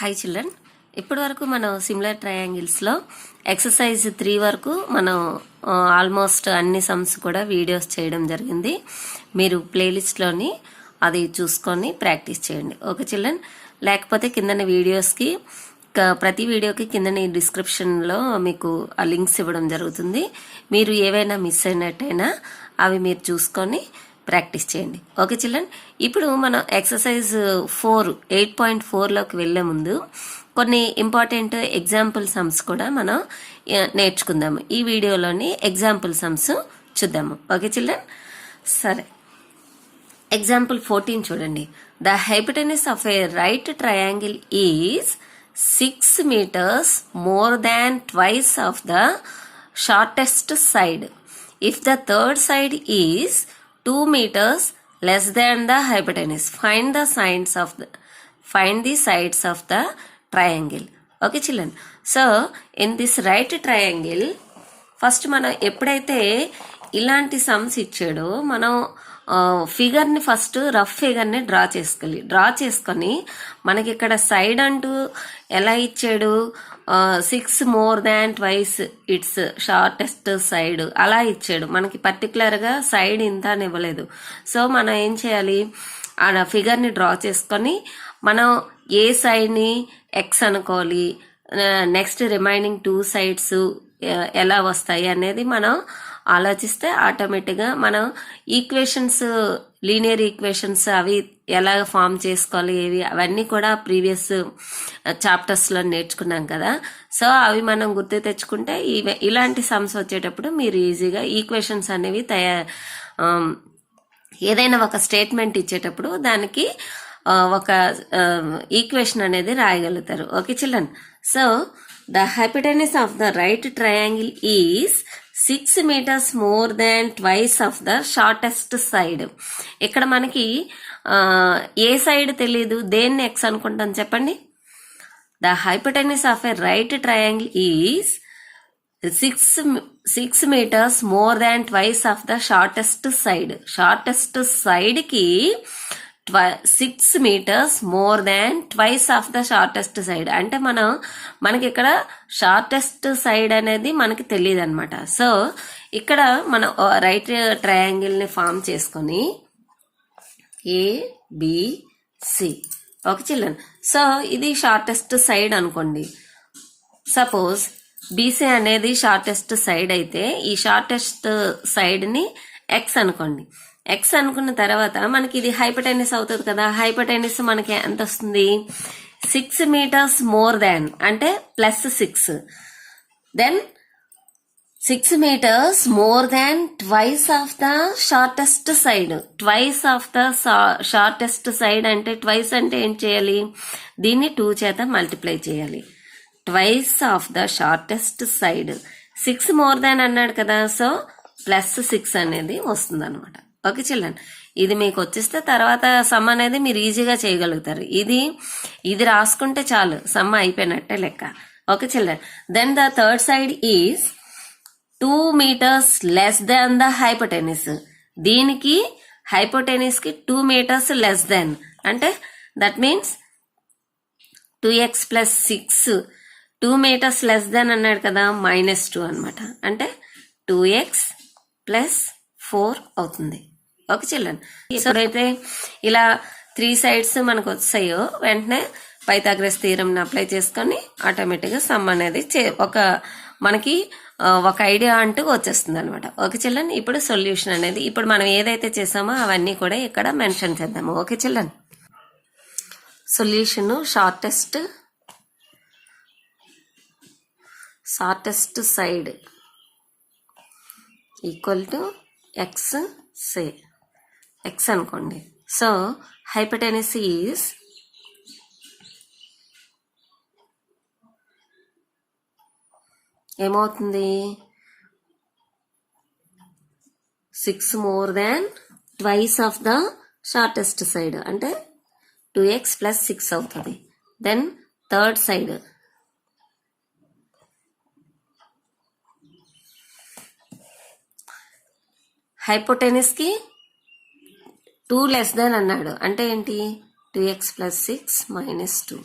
Hi children, ఇప్పటి వరకు మనం సిమిలర్ ట్రయాంగిల్స్లో ఎక్సర్సైజ్ 3 వరకు మనం ఆల్మోస్ట్ అన్ని సమ్స్ కూడా వీడియోస్ చేయడం జరిగింది. మీరు ప్లేలిస్ట్లోని అది చూసుకొని ప్రాక్టీస్ చేయండి. ఓకే చిల్డ్రన్, లేకపోతే కిందన వీడియోస్కి ప్రతి వీడియోకి కిందని డిస్క్రిప్షన్లో మీకు ఆ లింక్స్ ఇవ్వడం జరుగుతుంది. మీరు ఏవైనా మిస్ అయినట్టయినా అవి మీరు చూసుకొని ప్రాక్టీస్ చేయండి. ఓకే చిల్డ్రన్, ఇప్పుడు మనం ఎక్సర్సైజ్ 8.4లోకి వెళ్లే ముందు కొన్ని ఇంపార్టెంట్ ఎగ్జాంపుల్ సమ్స్ కూడా మనం నేర్చుకుందాము. ఈ వీడియోలోని ఎగ్జాంపుల్ సమ్స్ చూద్దాము. ఓకే చిల్డ్రన్, సరే. ఎగ్జాంపుల్ 14 చూడండి. The hypotenuse of A right triangle is 6 meters more than twice of the shortest side. If the third side is 2 meters less than the hypotenuse, find the sides of the triangle. Okay children, so in this right triangle first మనం ఎప్పుడైతే ఇలాంటి sums ఇచ్చాడో మనం ఫిగర్ని first rough ఫిగర్ని draw చేసుకొని మనకి ఇక్కడ side అంటూ ఎలా ఇచ్చాడు, 6 more than twice it's shortest side అలా ఇచ్చాడు. మనకి పర్టికులర్గా సైడ్ ఇంత అని ఇవ్వలేదు. సో మనం ఏం చేయాలి, ఆ ఫిగర్ని డ్రా చేసుకొని మనం ఏ సైడ్ని ఎక్స్ అనుకోవాలి, నెక్స్ట్ రిమైనింగ్ 2 sides ఎలా వస్తాయి అనేది మనం ఆలోచిస్తే ఆటోమేటిక్గా మనం ఈక్వేషన్స్, లీనియర్ ఈక్వేషన్స్ అవి ఎలా ఫామ్ చేసుకోవాలి ఏవి అవన్నీ కూడా ప్రీవియస్ చాప్టర్స్లో నేర్చుకున్నాం కదా. సో అవి మనం గుర్తు తెచ్చుకుంటే ఇలాంటి సమ్స్ వచ్చేటప్పుడు మీరు ఈజీగా ఈక్వేషన్స్ అనేవి ఏదైనా ఒక స్టేట్మెంట్ ఇచ్చేటప్పుడు దానికి ఒక ఈక్వేషన్ అనేది రాయగలుగుతారు. Okay children, so the hypotenuse of the right triangle is 6 meters more than twice of the shortest side. ఇక్కడ మనకి ఏ సైడ్ తెలీదు, దేన్ని ఎక్స్ అనుకుంటాం చెప్పండి. The hypotenuse of a right triangle is 6 meters more than twice of the shortest side. Shortest side కి 6 meters more than twice of the shortest side. అంటే మనకి ఇక్కడ షార్టెస్ట్ సైడ్ అనేది మనకి తెలియదు అనమాట. సో ఇక్కడ మనం రైట్ ట్రయాంగిల్ ని ఫామ్ చేసుకొని ABC. ఓకే చిల్డ్రన్, సో ఇది షార్టెస్ట్ సైడ్ అనుకోండి. సపోజ్ బీసీ అనేది షార్టెస్ట్ సైడ్ అయితే ఈ షార్టెస్ట్ సైడ్ ని ఎక్స్ అనుకోండి. ఎక్స్ అనుకున్న తర్వాత మనకి ఇది హైపోటెన్యూస్ అవుతుంది కదా. హైపోటెన్యూస్ మనకి ఎంత వస్తుంది, 6 meters more than అంటే +6, then 6 meters more than twice of the shortest side. twice of the shortest side అంటే twice అంటే ఏం చేయాలి, దీన్ని 2 చేత మల్టిప్లై చేయాలి. twice of the shortest side, 6 more than అన్నాడు కదా, సో +6 అనేది వస్తుంది అనమాట. ఓకే చిల్డ్రన్, ఇది మీకు వచ్చేస్తే తర్వాత సమ్ అనేది మీరు ఈజీగా చేయగలుగుతారు. ఇది రాసుకుంటే చాలు, సమ్ అయిపోయినట్టే లెక్క. Okay children, then the third side is 2 meters less than the hypotenuse. దీనికి హైపోటెన్యూస్ కి 2 meters less than అంటే that means 2x + 6, 2 meters less than అన్నాడు కదా, -2 అనమాట. అంటే 2x + 4 అవుతుంది. ఓకే చిల్డ్రన్, ఎప్పుడైతే ఇలా 3 sides మనకు వచ్చాయో వెంటనే పైథాగరస్ థీరంని అప్లై చేసుకొని ఆటోమేటిక్గా సమ్ అనేది మనకి ఒక ఐడియా అంటూ వచ్చేస్తుంది అనమాట. ఓకే చిల్డ్రన్, ఇప్పుడు సొల్యూషన్ అనేది ఇప్పుడు మనం ఏదైతే చేసామో అవన్నీ కూడా ఇక్కడ మెన్షన్ చేద్దాము. Okay children, solution shortest side equal to X అనుకోండి. సో హైపోటెన్యూస్ ఈజ్ ఏమవుతుంది, 6 more than twice of the shortest side అంటే 2x + 6 అవుతుంది. దెన్ థర్డ్ సైడ్ హైపోటెన్యూస్ కి 2 less than అన్నాడు అంటే ఏంటి, 2x + 6 - 2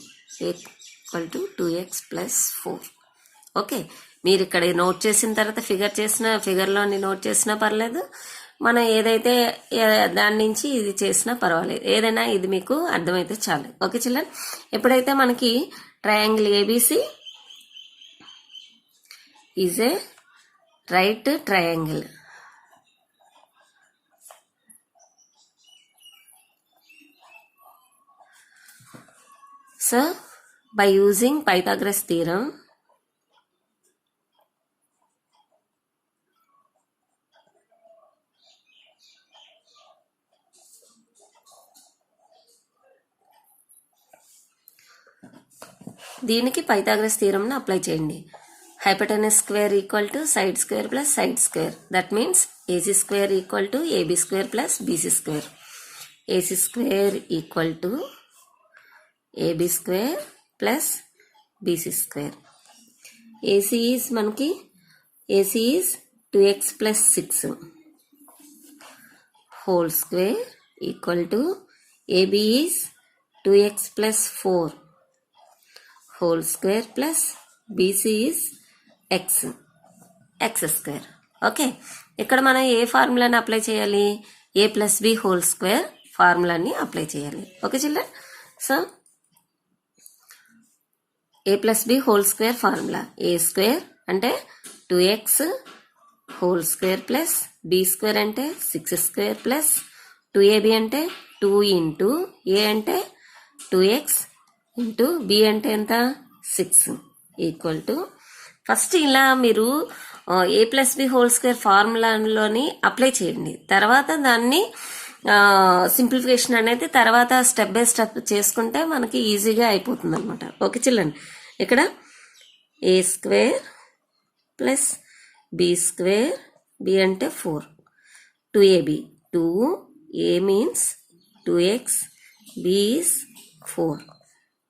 equal to 2x plus 4. Okay, మీరు ఇక్కడ నోట్ చేసిన తర్వాత ఫిగర్లోని నోట్ చేసినా పర్లేదు, మనం ఏదైతే దాని నుంచి ఇది చేసినా పర్వాలేదు, ఏదైనా ఇది మీకు అర్థమైతే చాలు. ఓకే చిల్డ్రన్, ఎప్పుడైతే మనకి triangle ABC is a right triangle, so by using Pythagoras theorem, దీనికి పైథాగరస్ థియరమ్ ని అప్లై చేయండి. Hypotenuse square equal to side square plus side square, that means AC square equal to AB square plus BC square. AC square equal to AB square plus BC square. AC is మనకి AC is 2x plus 6 whole square equal to AB is 2x plus 4 whole square plus BC is x square. Okay, ఇక్కడ మనం ఏ ఫార్ములాని apply చేయాలి? a plus B whole square ఫార్ములాని apply చేయాలి. Okay children, so a plus B whole square formula, A square అంటే 2x whole square plus B square అంటే 6 square plus 2ab అంటే 2 ఇంటూ a అంటే 2x ఇంటూ బి అంటే ఎంత 6 equal to, first ఇలా మీరు A plus B whole square ఫార్ములాలోని apply చేయండి, తర్వాత దాన్ని సింప్లిఫికేషన్ అనేది తర్వాత స్టెప్ బై స్టెప్ చేసుకుంటే మనకి ఈజీగా అయిపోతుంది అనమాట. ఓకే చిల్డ్రన్, ఇక్కడ A square plus B square, B అంటే 4, 2ab 2a మీన్స్ 2x, b is 4.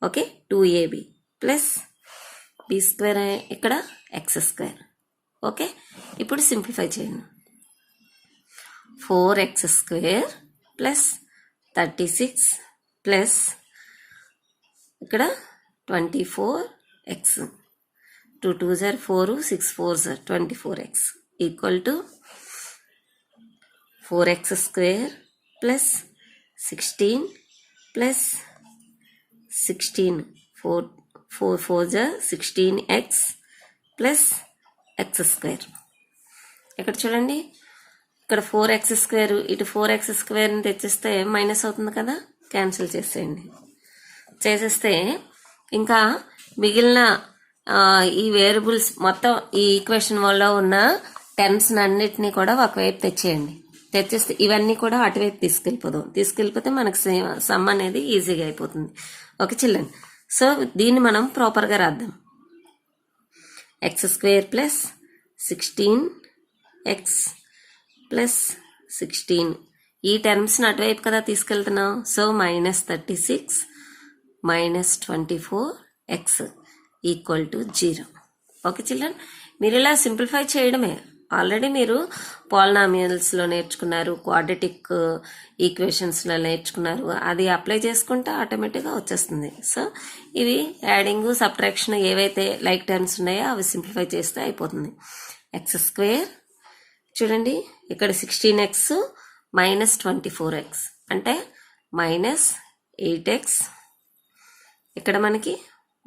Okay, 2ab plus B square ఇక్కడ ఎక్స్ స్క్వేర్. ఓకే, ఇప్పుడు సింప్లిఫై చేయండి. 4x స్క్వేర్ ప్లస్ 36 ప్లస్ ఇక్కడ 24x, 2 2s are 4, 6 4s are 24x equal to 4x square plus 16 plus 16 4 4s are 16x plus X square. ఇక్కడ చూడండి, ఇక్కడ 4x square ఇటు 4x స్క్వేర్ని తెచ్చిస్తే minus అవుతుంది కదా, క్యాన్సిల్ చేసేయండి. చేసేస్తే ఇంకా మిగిలిన ఈ వేరియబుల్స్ మొత్తం ఈ ఈక్వేషన్ వల్ల ఉన్న టర్మ్స్ అన్నిటినీ కూడా ఒకవైపు తెచ్చేయండి. తెచ్చేస్తే ఇవన్నీ కూడా అటువైపు తీసుకెళ్ళిపోతే మనకు సమ్ అనేది ఈజీగా అయిపోతుంది. ఓకే చిల్డ్రన్, సో దీన్ని మనం ప్రాపర్గా రాద్దాం. X square plus 16x plus 16, ఈ టర్మ్స్ని అటువైపు కదా తీసుకెళ్తున్నాం, so -36 -24x equal to 0. Okay children, మీరు ఇలా సింప్లిఫై చేయడమే. ఆల్రెడీ మీరు పాలినామియల్స్లో నేర్చుకున్నారు, క్వాడ్రటిక్ ఈక్వేషన్స్లో నేర్చుకున్నారు, అది అప్లై చేసుకుంటే ఆటోమేటిక్గా వచ్చేస్తుంది. సో ఇవి యాడింగ్ సబ్ట్రాక్షన్ ఏవైతే లైక్ టర్మ్స్ ఉన్నాయో అవి సింప్లిఫై చేస్తే అయిపోతుంది. ఎక్స్ స్క్వేర్ చూడండి, ఇక్కడ 16x -24x అంటే -8x, ఇక్కడ మనకి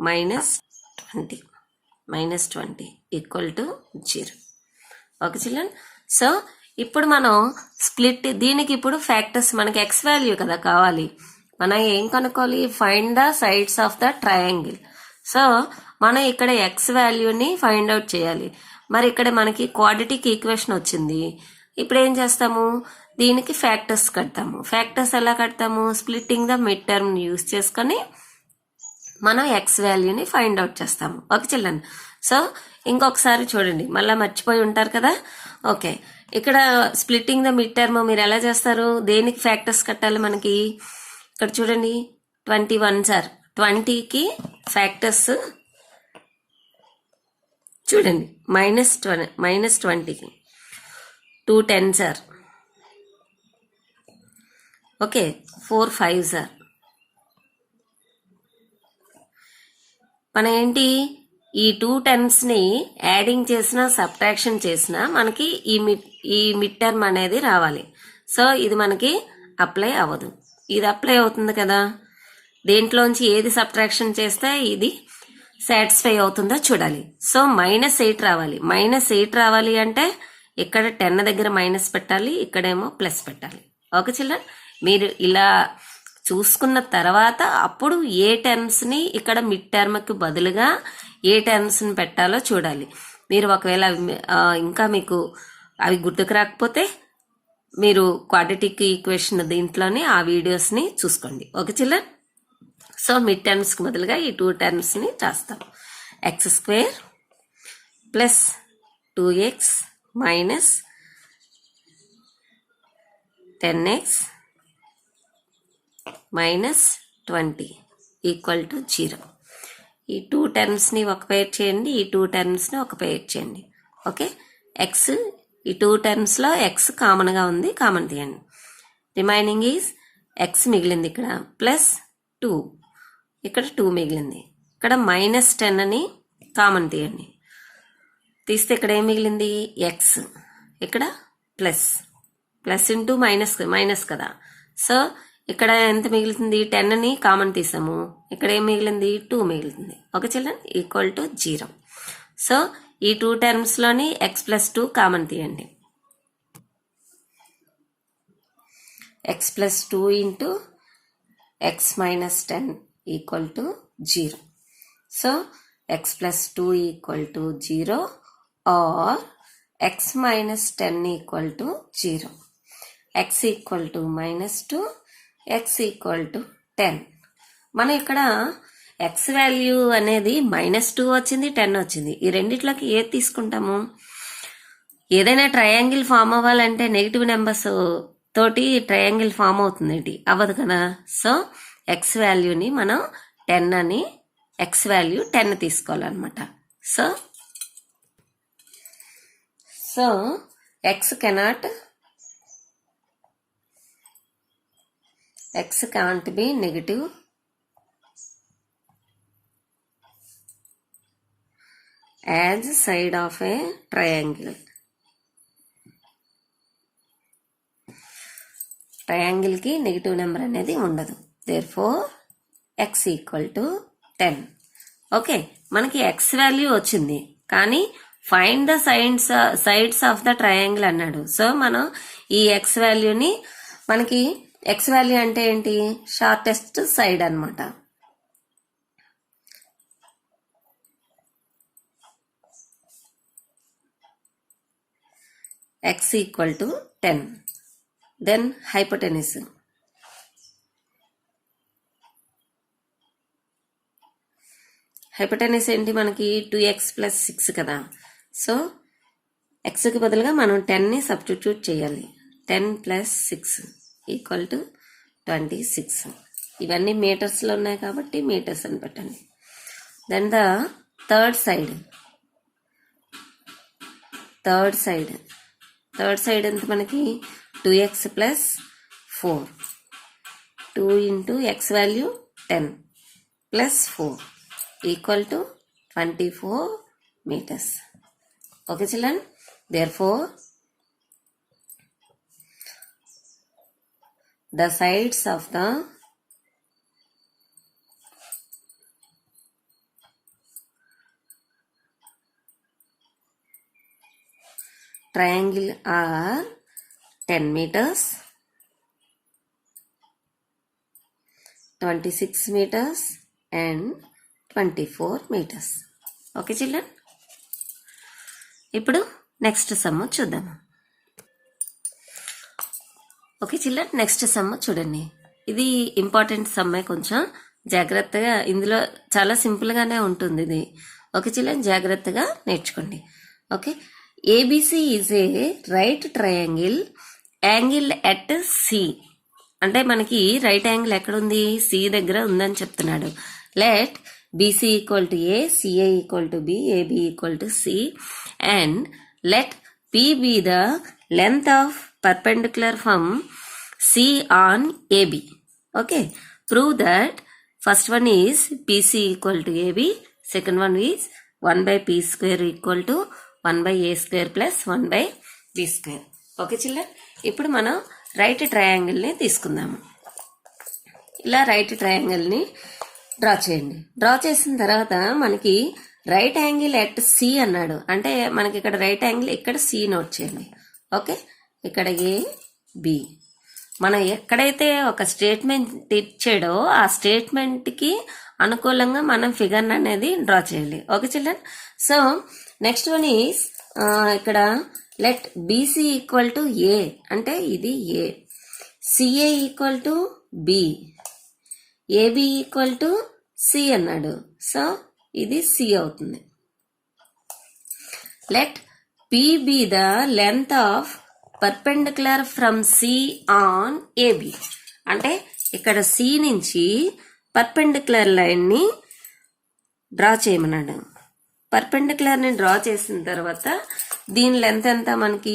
-20 equal to 0. Okay children, so ఇప్పుడు మనం స్ప్లిట్ దీనికి ఇప్పుడు ఫ్యాక్టర్స్ మనకి ఎక్స్ వాల్యూ కదా కావాలి, మనం ఏం కనుక్కోవాలి? Find the sides of the triangle. So మనం ఇక్కడ ఎక్స్ వాల్యూని ఫైండ్ అవుట్ చేయాలి. మరి ఇక్కడ మనకి క్వాడ్రటిక్ ఈక్వేషన్ వచ్చింది, ఇప్పుడు ఏం చేస్తాము? దీనికి ఫ్యాక్టర్స్ కడతాము. ఫ్యాక్టర్స్ ఎలా కడతాము? Splitting the mid term use చేసుకొని మనం ఎక్స్ వాల్యూని ఫైండ్ అవుట్ చేస్తాము. ఓకే చిల్డ్రన్, సో ఇంకొకసారి చూడండి, మళ్ళీ మర్చిపోయి ఉంటారు కదా. ఓకే, ఇక్కడ స్ప్లిట్టింగ్ ద మిడ్ టర్మ్ మీరు ఎలా చేస్తారు? దేనికి ఫ్యాక్టర్స్ కట్టాలి మనకి? ఇక్కడ చూడండి, 21 సార్ 20కి ఫ్యాక్టర్స్ చూడండి, -20కి 2 10 సార్, ఓకే 4 5 సార్, మనం ఏంటి ఈ 2 టర్మ్స్ని యాడింగ్ చేసినా సబ్ట్రాక్షన్ చేసినా మనకి ఈ మిడ్ టర్మ్ అనేది రావాలి. సో ఇది మనకి అప్లై అవ్వదు. ఇది అప్లై అవుతుంది కదా. దేంట్లోంచి ఏది సబ్ట్రాక్షన్ చేస్తే ఇది సాటిస్ఫై అవుతుందో చూడాలి. సో -8 రావాలి. -8 రావాలి అంటే ఇక్కడ 10 దగ్గర మైనస్ పెట్టాలి, ఇక్కడేమో ప్లస్ పెట్టాలి. ఓకే చిల్డ్రన్, మీరు ఇలా చూసుకున్న తర్వాత అప్పుడు ఏ టర్మ్స్ని ఇక్కడ మిడ్ టర్మ్కి బదులుగా ఏ టర్మ్స్ని పెట్టాలో చూడాలి. మీరు ఒకవేళ ఇంకా మీకు అవి గుర్తుకు రాకపోతే మీరు క్వాడ్రాటిక్ ఈక్వేషన్ దీంట్లోనే ఆ వీడియోస్ని చూసుకోండి. ఓకే చిల్డ్రన్, సో మిడ్ టర్మ్స్కి బదులుగా ఈ 2 టర్మ్స్ని రాస్తాం. x² plus 2x minus 10x minus 20 equal to 0. ఈ 2 టర్మ్స్ని ఒక పేర్ చేయండి, ఈ 2 టర్మ్స్ని ఒక పేర్ చేయండి. ఓకే, x ఈ 2 టర్మ్స్లో x కామన్గా ఉంది, కామన్ తీయండి. రిమైనింగ్ ఈజ్ x మిగిలింది ఇక్కడ ప్లస్ 2, ఇక్కడ 2 మిగిలింది. ఇక్కడ -10 అని కామన్ తీయండి. తీస్తే ఇక్కడ ఏం మిగిలింది x, ఇక్కడ ప్లస్ ఇంటూ మైనస్ కదా. సో ఇక్కడ ఎంత మిగులుతుంది 10 అని కామన్ తీసాము, ఇక్కడ ఏం మిగిలింది 2 మిగులుతుంది. Okay children, equal to 0. So ఈ 2 టర్మ్స్లోని x ప్లస్ 2 కామన్ తీయండి. x plus 2 into x minus 10 equal to 0. So x plus 2 equal to 0 or x minus 10 equal to 0. x equal to -2, x equal to 10. మనం ఇక్కడ x value అనేది -2 వచ్చింది, 10 వచ్చింది. ఈ రెండిట్లోకి ఏది తీసుకుంటాము? ఏదైనా ట్రయాంగిల్ ఫామ్ అవ్వాలంటే నెగిటివ్ నెంబర్స్ తోటి ట్రయాంగిల్ ఫామ్ అవుతుంది ఏంటి? అవ్వదు కదా. సో x వాల్యూని మనం 10 అని, x వాల్యూ 10 తీసుకోవాలన్నమాట. So x can't be negative as side of a triangle. Triangle కి నెగిటివ్ నెంబర్ అనేది ఉండదు. therefore x equal to 10. Okay, మనకి x వాల్యూ వచ్చింది కానీ find the sides of the triangle అన్నాడు. సో మనం ఈ x వాల్యూని, మనకి x వాల్యూ అంటే ఏంటి? షార్టెస్ట్ సైడ్ అన్నమాట. x equal to 10. Then hypotenuse. Hypotenuse ఏంటి? మనకి 2x ప్లస్ 6 కదా. సో xకి బదులుగా మనం 10ని సబ్స్టిట్యూట్ చేయాలి. 10 ప్లస్ 6 ఈక్వల్ టు 26. ఇవన్నీ మీటర్స్లో ఉన్నాయి కాబట్టి మీటర్స్ అని పెట్టండి. దెన్ ద థర్డ్ సైడ్ ఎంత మనకి? 2x plus 4. 2 into x value 10 plus 4 equal to 24 meters. Okay children, therefore the sides of the triangle are 10 meters, 26 meters and 24 meters. Okay children, ఇప్పుడు next some చూద్దాము. Okay children, next some చూడండి. ఇది important సమ్మే, కొంచెం జాగ్రత్తగా, ఇందులో చాలా సింపుల్గానే ఉంటుంది ఇది. ఓకే చిల్డ్రన్, జాగ్రత్తగా నేర్చుకోండి. Okay, ABC is a right triangle angle at C. అంటే మనకి రైట్ యాంగిల్ ఎక్కడుంది? సి దగ్గర ఉందని చెప్తున్నాడు. Let BC equal to A, CA equal to B, AB equal to C, and let P be the length of perpendicular from C on AB. Okay, prove that first one is BC equal to AB, Second one is 1 by p square equal to 1 by a square plus 1 by b square. Okay children, ఇప్పుడు మనం right ట్రయాంగిల్ని తీసుకుందాము. ఇలా right ట్రయాంగిల్ని draw చేయండి. Draw చేసిన తర్వాత మనకి right angle at C అన్నాడు, అంటే మనకి ఇక్కడ రైట్ యాంగిల్ ఇక్కడ సి నోట్ చేయండి. ఓకే, ఇక్కడ ఏ బి. మనం ఎక్కడైతే ఒక స్టేట్మెంట్ ఇచ్చాడో ఆ స్టేట్మెంట్కి అనుకూలంగా మనం ఫిగర్ అనేది డ్రా చేయాలి. Okay children, so next one is ఇక్కడ let BC equal to A, అంటే ఇది A, CA equal to B, AB equal to C అన్నాడు, సో ఇది సి అవుతుంది. Let P be the length of perpendicular from C on AB, అంటే ఇక్కడ C నుంచి perpendicular లైన్ని డ్రా చేయమన్నాడు. పర్పెండిక్యులర్ని డ్రా చేసిన తర్వాత దీని లెంత్ ఎంత మనకి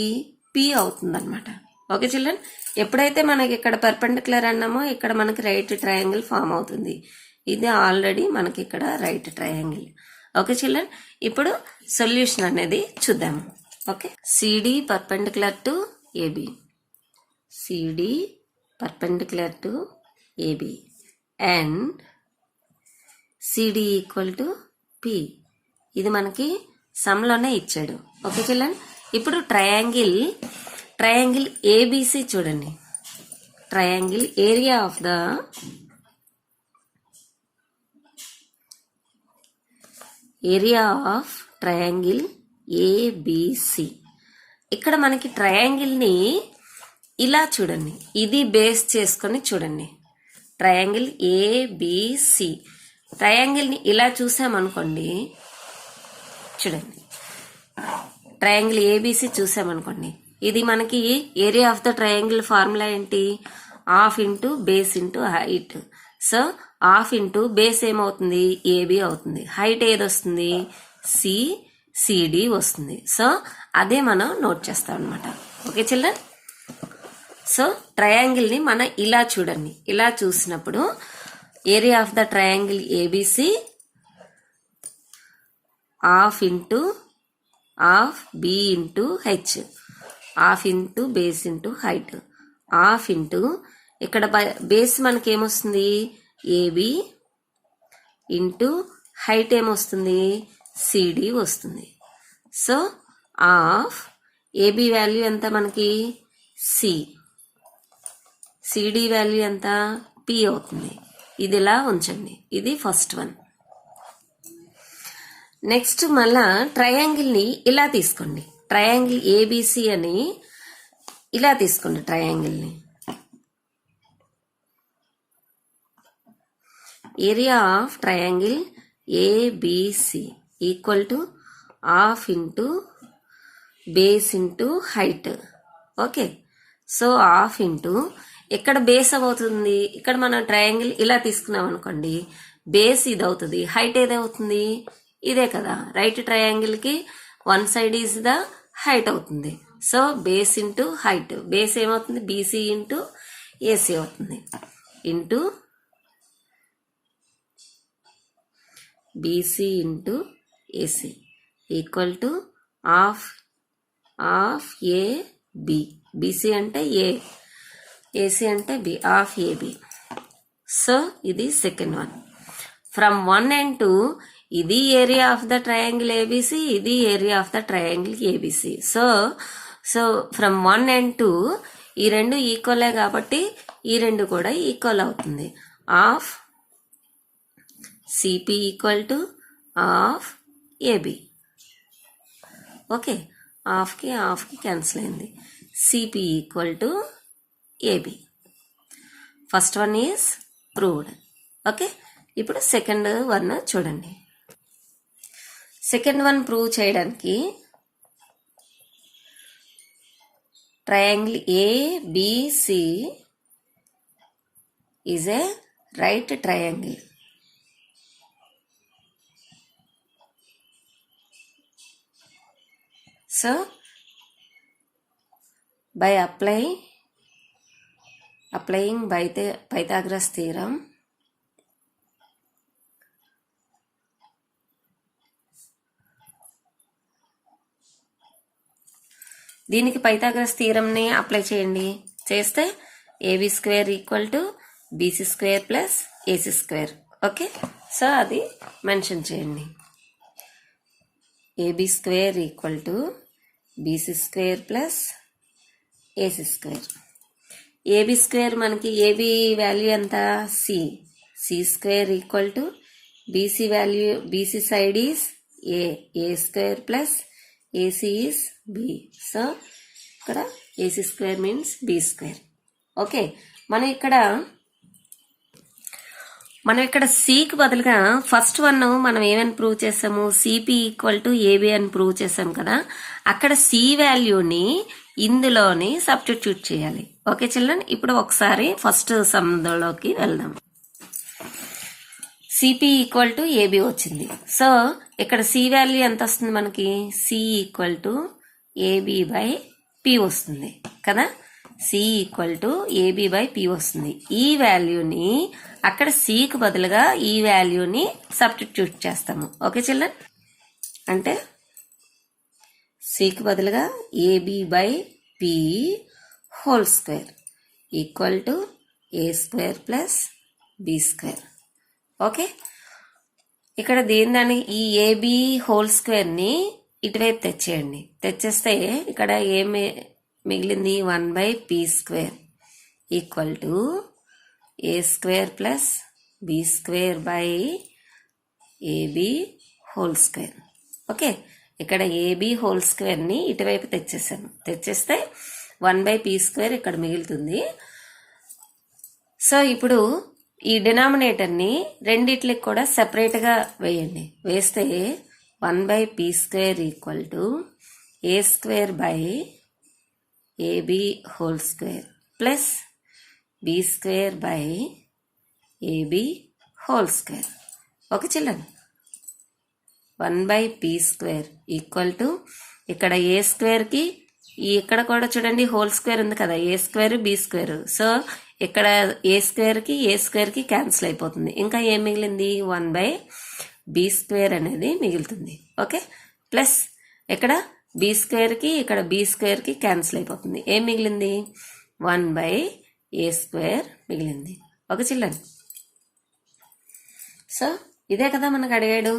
పి అవుతుంది అనమాట. ఓకే చిల్డ్రన్, ఎప్పుడైతే మనకి ఇక్కడ పర్పెండిక్యులర్ అన్నామో ఇక్కడ మనకి రైట్ ట్రయాంగిల్ ఫామ్ అవుతుంది. ఇది ఆల్రెడీ మనకి ఇక్కడ రైట్ ట్రయాంగిల్. ఓకే చిల్డ్రన్, ఇప్పుడు సొల్యూషన్ అనేది చూద్దాము. Okay, CD perpendicular to AB, CD perpendicular to AB and CD equal to p. ఇది మనకి సమ్లోనే ఇచ్చాడు. ఓకే చిల్డ్రన్, ఇప్పుడు ట్రయాంగిల్ ఏబిసి చూడండి. Triangle area of triangle ABC. ఇక్కడ మనకి ట్రయాంగిల్ని ఇలా చూడండి, ఇది బేస్ చేసుకొని చూడండి. ట్రయాంగిల్ ఏబిసి, ట్రయాంగిల్ని ఇలా చూసామనుకోండి, చూడండి ట్రయాంగిల్ ఏబిసి చూసామనుకోండి, ఇది మనకి area of the triangle formula ఏంటి? Half into base into height. So half into base ఏమవుతుంది? ఏబి అవుతుంది. హైట్ ఏది వస్తుంది? సిడి వస్తుంది. సో అదే మనం నోట్ చేస్తాం అనమాట. ఓకే చిల్డ్రన్, సో ట్రయాంగిల్ని మనం ఇలా చూడండి. ఇలా చూసినప్పుడు area of the triangle ABC half into half B into H, half into base into height, half into ఇక్కడ బేస్ మనకి ఏమొస్తుంది? ఏబి ఇంటూ హైట్ ఏమొస్తుంది? సిడి వస్తుంది. సో హాఫ్ ఏబి వాల్యూ ఎంత మనకి? సి, సిడి వాల్యూ ఎంత? పి అవుతుంది. ఇది ఇలా ఉంచండి. ఇది ఫస్ట్ వన్. నెక్స్ట్ మళ్ళా ట్రయాంగిల్ని ఇలా తీసుకోండి. ట్రయాంగిల్ ఏబిసి అని ఇలా తీసుకోండి. ట్రయాంగిల్ని area of triangle ABC equal to half into base into height. Okay, so half into ఎక్కడ బేస్ అవుతుంది? ఇక్కడ మనం ట్రయాంగిల్ ఇలా తీసుకున్నాం అనుకోండి, బేస్ ఇది అవుతుంది, హైట్ ఏదవుతుంది? ఇదే కదా. రైట్ ట్రయాంగిల్కి one side is the height అవుతుంది. So base into height, base ఏమవుతుంది? బీసీ ఇంటూ ఏసీ అవుతుంది, into BC into AC equal to half A B. BC అంటే ఏ, ఏసీ అంటే బి, హాఫ్ ఏబి. సో ఇది సెకండ్ వన్. ఫ్రమ్ 1 and 2 ఇది area of the triangle ABC, ఇది area of the triangle ABC. So from 1 and 2 ఈ రెండు ఈక్వలే కాబట్టి ఈ రెండు కూడా ఈక్వల్ అవుతుంది. Half CP equal to half AB. Okay, హాఫ్కి క్యాన్సిల్ అయింది. CP equal to AB. First one is proved. Okay, ఇప్పుడు సెకండ్ వన్ చూడండి. సెకండ్ వన్ ప్రూవ్ చేయడానికి triangle ABC is a right triangle. So by applying Pythagoras theorem, దీనికి Pythagoras థీరంని apply చేయండి. చేస్తే AB square equal to BC square plus AC square. Okay, so అది mention చేయండి. AB square equal to BC square plus AC square. AB square మనకి AB value ఎంత? C. C square equal to BC value, BC side is A square plus AC is B. So ఇక్కడ AC square means B square. Okay, మనం ఇక్కడ సికి బదులుగా first one మనం ఏమని prove చేసాము? సిపి ఈక్వల్ టు ఏబి అని ప్రూవ్ చేసాం కదా. అక్కడ సి వాల్యూని ఇందులోని సబ్స్టిట్యూట్ చేయాలి. ఓకే చిల్డ్రన్, ఇప్పుడు ఒకసారి ఫస్ట్ సమ్లోకి వెళ్దాం. సిపి ఈక్వల్ టు ఏబి వచ్చింది. సో ఇక్కడ సి వాల్యూ ఎంత వస్తుంది మనకి? C equal to AB by p వస్తుంది కదా. C equal to AB by p వస్తుంది. ఈ వాల్యూని అక్కడ సికి బదులుగా ఈ వాల్యూని సబ్స్టిట్యూట్ చేస్తాము. ఓకే చిల్డ్రన్, అంటే సికి బదులుగా AB by p whole square equal to a square plus B square. Okay, ఇక్కడ దాన్ని ఈ ఏబి హోల్ స్క్వేర్ని ఇటువైపు తెచ్చేయండి. తెచ్చేస్తే ఇక్కడ ఏమి మిగిలింది? 1/p square equal to a square plus B square by AB whole square. Okay, ఇక్కడ ఏబి హోల్ స్క్వేర్ని ఇటువైపు తెచ్చేసాను. తెచ్చేస్తే 1/p స్క్వేర్ ఇక్కడ మిగులుతుంది. సో ఇప్పుడు ఈ డినామినేటర్ని రెండిట్లకి కూడా సెపరేట్గా వేయండి. వేస్తే 1/p square equal to a square by AB whole square plus B square by AB whole square. Okay children, 1/p square equal to ఇక్కడ ఏ స్క్వేర్కి ఇక్కడ కూడా చూడండి హోల్ స్క్వేర్ ఉంది కదా, ఏ స్క్వేర్ బి స్క్వేర్. సో ఇక్కడ ఏ స్క్వేర్కి క్యాన్సిల్ అయిపోతుంది. ఇంకా ఏం మిగిలింది? 1/b స్క్వేర్ అనేది మిగులుతుంది. ఓకే, ప్లస్ ఇక్కడ బి స్క్వేర్కి ఇక్కడ బి స్క్వేర్కి క్యాన్సిల్ అయిపోతుంది. ఏం మిగిలింది? 1/a స్క్వేర్ మిగిలింది. ఓకే చిల్డ్రన్, సో ఇదే కదా మనకు అడిగాడు.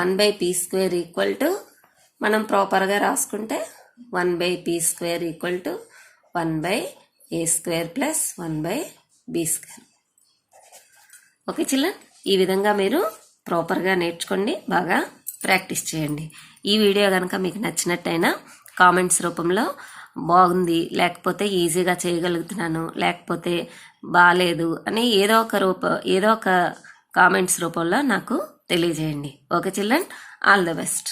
1/p స్క్వేర్ ఈక్వల్ టు మనం ప్రాపర్గా రాసుకుంటే 1/p square equal to 1/a square plus 1/b square. Okay children, ఈ విధంగా మీరు ప్రాపర్గా నేర్చుకోండి, బాగా ప్రాక్టీస్ చేయండి. ఈ వీడియో కనుక మీకు నచ్చినట్టయినా కామెంట్స్ రూపంలో బాగుంది, లేకపోతే ఈజీగా చేయగలుగుతున్నాను, లేకపోతే బాగాలేదు అని ఏదో ఒక కామెంట్స్ రూపంలో నాకు తెలియజేయండి. Okay children, all the best.